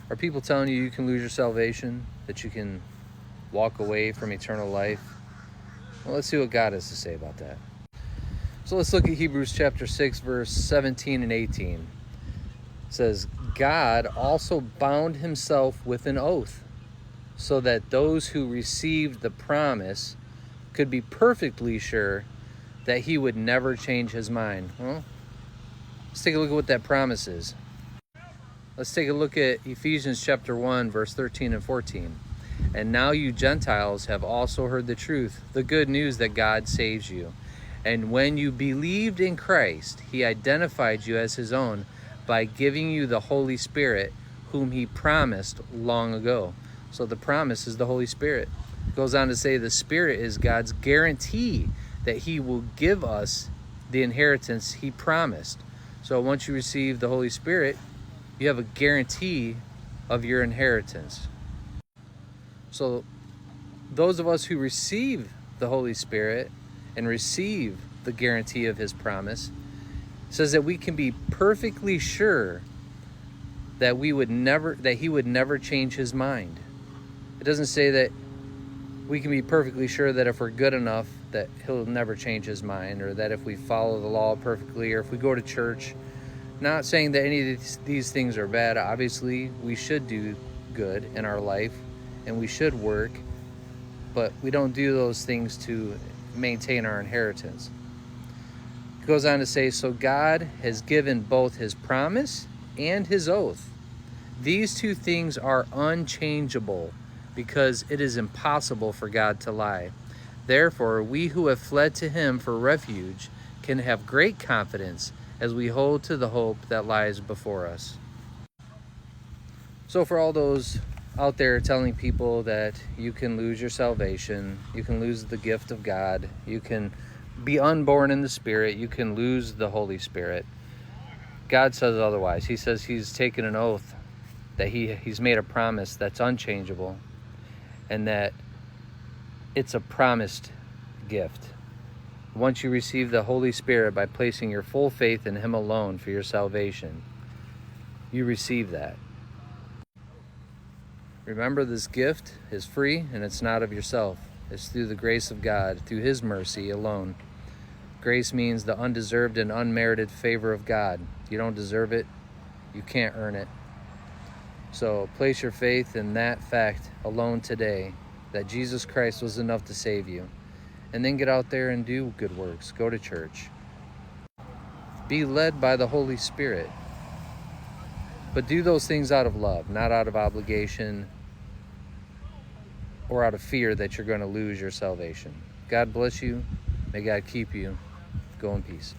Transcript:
Are people telling you can lose your salvation, that you can walk away from eternal life? Well, let's see what God has to say about that. So let's look at Hebrews chapter 6, verse 17 and 18. It says, God also bound himself with an oath, so that those who received the promise could be perfectly sure that he would never change his mind. Well, let's take a look at what that promise is. Let's take a look at Ephesians chapter 1, verse 13 and 14. And now you Gentiles have also heard the truth, the good news that God saves you. And when you believed in Christ, he identified you as his own by giving you the Holy Spirit, whom he promised long ago. So the promise is the Holy Spirit. It goes on to say the Spirit is God's guarantee that he will give us the inheritance he promised. So once you receive the Holy Spirit, you have a guarantee of your inheritance. So those of us who receive the Holy Spirit and receive the guarantee of his promise says that we can be perfectly sure that he would never change his mind. It doesn't say that we can be perfectly sure that if we're good enough that he'll never change his mind, or that if we follow the law perfectly, or if we go to church. Not saying that any of these things are bad. Obviously, we should do good in our life and we should work, but we don't do those things to maintain our inheritance. It goes on to say, so God has given both his promise and his oath. These two things are unchangeable because it is impossible for God to lie. Therefore, we who have fled to him for refuge can have great confidence as we hold to the hope that lies before us. So for all those out there telling people that you can lose your salvation, you can lose the gift of God, you can be unborn in the Spirit, you can lose the Holy Spirit, God says otherwise. He says he's taken an oath, that he's made a promise that's unchangeable, and that it's a promised gift. Once you receive the Holy Spirit by placing your full faith in him alone for your salvation, you receive that. Remember, this gift is free and it's not of yourself. It's through the grace of God, through his mercy alone. Grace means the undeserved and unmerited favor of God. You don't deserve it. You can't earn it. So place your faith in that fact alone today, that Jesus Christ was enough to save you. And then get out there and do good works. Go to church. Be led by the Holy Spirit. But do those things out of love, not out of obligation or out of fear that you're going to lose your salvation. God bless you. May God keep you. Go in peace.